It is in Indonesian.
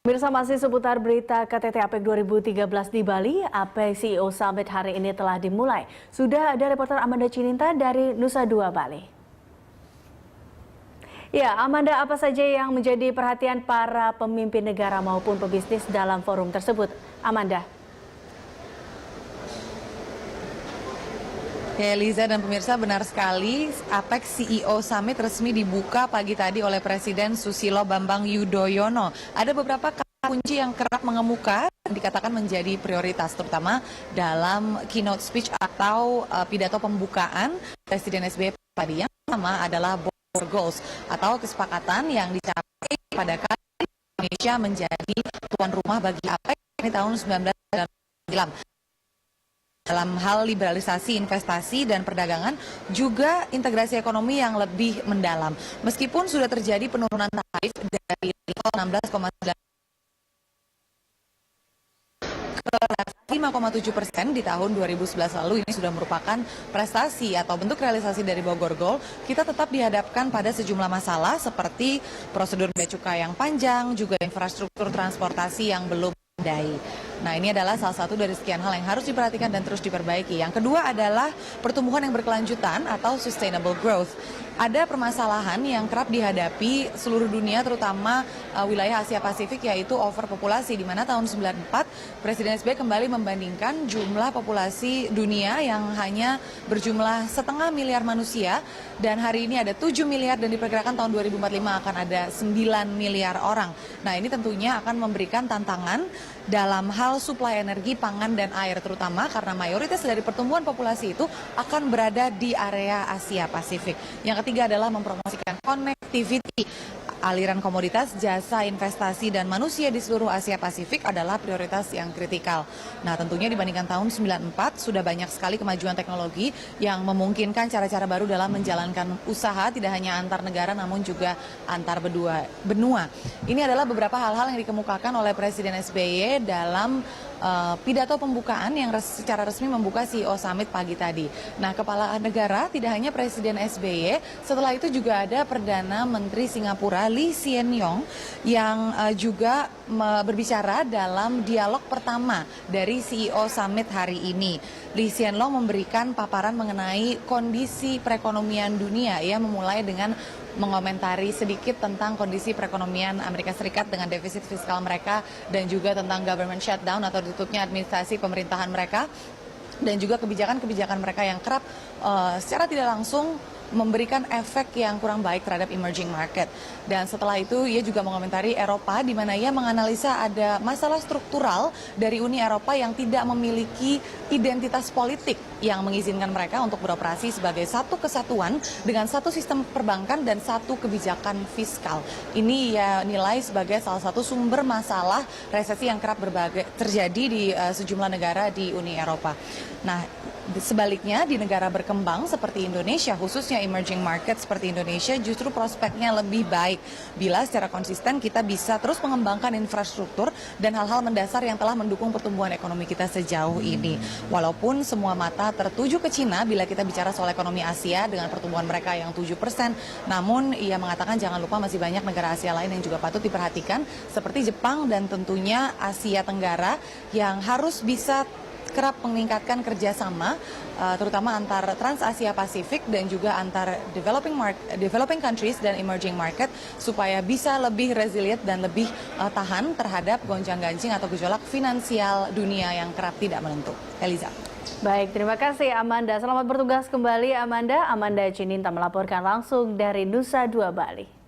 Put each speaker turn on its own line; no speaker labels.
Pemirsa, masih seputar berita KTT APEC 2013 di Bali, APEC CEO Summit hari ini telah dimulai. Sudah ada reporter Amanda Cininta dari Nusa Dua Bali. Ya, Amanda, apa saja yang menjadi perhatian para pemimpin negara maupun pebisnis dalam forum tersebut? Amanda.
Ya, Liza dan pemirsa, benar sekali APEC CEO Summit resmi dibuka pagi tadi oleh Presiden Susilo Bambang Yudhoyono. Ada beberapa kata kunci yang kerap mengemuka dan dikatakan menjadi prioritas, terutama dalam keynote speech atau pidato pembukaan Presiden SBY tadi. Yang pertama adalah Bogor Goals atau kesepakatan yang dicapai pada kali Indonesia menjadi tuan rumah bagi APEC di tahun 1999. Dalam hal liberalisasi investasi dan perdagangan, juga integrasi ekonomi yang lebih mendalam. Meskipun sudah terjadi penurunan tarif dari level 16,9 ke 5,7% di tahun 2011 lalu, ini sudah merupakan prestasi atau bentuk realisasi dari Bogor Goal. Kita tetap dihadapkan pada sejumlah masalah seperti prosedur bea cukai yang panjang, juga infrastruktur transportasi yang belum memadai. Nah, ini adalah salah satu dari sekian hal yang harus diperhatikan dan terus diperbaiki. Yang kedua adalah pertumbuhan yang berkelanjutan atau sustainable growth. Ada permasalahan yang kerap dihadapi seluruh dunia, terutama wilayah Asia Pasifik, yaitu overpopulasi, di mana tahun 94 Presiden SBY kembali membandingkan jumlah populasi dunia yang hanya berjumlah 0,5 miliar manusia, dan hari ini ada 7 miliar dan diperkirakan tahun 2045 akan ada 9 miliar orang. Nah, ini tentunya akan memberikan tantangan dalam hal suplai energi, pangan, dan air, terutama karena mayoritas dari pertumbuhan populasi itu akan berada di area Asia Pasifik. Yang ketiga adalah mempromosikan connectivity. Aliran komoditas, jasa, investasi, dan manusia di seluruh Asia Pasifik adalah prioritas yang kritikal. Nah, tentunya dibandingkan tahun 94, sudah banyak sekali kemajuan teknologi yang memungkinkan cara-cara baru dalam menjalankan usaha, tidak hanya antar negara, namun juga antar benua. Ini adalah beberapa hal-hal yang dikemukakan oleh Presiden SBY dalam pidato pembukaan yang secara resmi membuka CEO Summit pagi tadi. Nah, kepala negara tidak hanya Presiden SBY, setelah itu juga ada Perdana Menteri Singapura Lee Hsien Loong yang juga berbicara dalam dialog pertama dari CEO Summit hari ini. Lee Hsien Loong memberikan paparan mengenai kondisi perekonomian dunia. Ia memulai dengan mengomentari sedikit tentang kondisi perekonomian Amerika Serikat dengan defisit fiskal mereka, dan juga tentang government shutdown atau tutupnya administrasi pemerintahan mereka, dan juga kebijakan-kebijakan mereka yang kerap secara tidak langsung memberikan efek yang kurang baik terhadap emerging market. Dan setelah itu ia juga mengomentari Eropa, di mana ia menganalisa ada masalah struktural dari Uni Eropa yang tidak memiliki identitas politik yang mengizinkan mereka untuk beroperasi sebagai satu kesatuan dengan satu sistem perbankan dan satu kebijakan fiskal. Ini ia nilai sebagai salah satu sumber masalah resesi yang kerap terjadi di sejumlah negara di Uni Eropa. Nah, sebaliknya di negara berkembang seperti Indonesia, khususnya emerging market seperti Indonesia, justru prospeknya lebih baik bila secara konsisten kita bisa terus mengembangkan infrastruktur dan hal-hal mendasar yang telah mendukung pertumbuhan ekonomi kita sejauh ini. Walaupun semua mata tertuju ke Cina bila kita bicara soal ekonomi Asia dengan pertumbuhan mereka yang 7%, namun ia mengatakan jangan lupa masih banyak negara Asia lain yang juga patut diperhatikan seperti Jepang dan tentunya Asia Tenggara yang harus bisa kerap meningkatkan kerjasama, terutama antar Trans Asia Pasifik dan juga antar developing countries dan emerging market, supaya bisa lebih resilient dan lebih tahan terhadap gonjang-ganjing atau gejolak finansial dunia yang kerap tidak menentu. Eliza.
Baik, terima kasih Amanda. Selamat bertugas kembali Amanda. Amanda Cininta melaporkan langsung dari Nusa Dua Bali.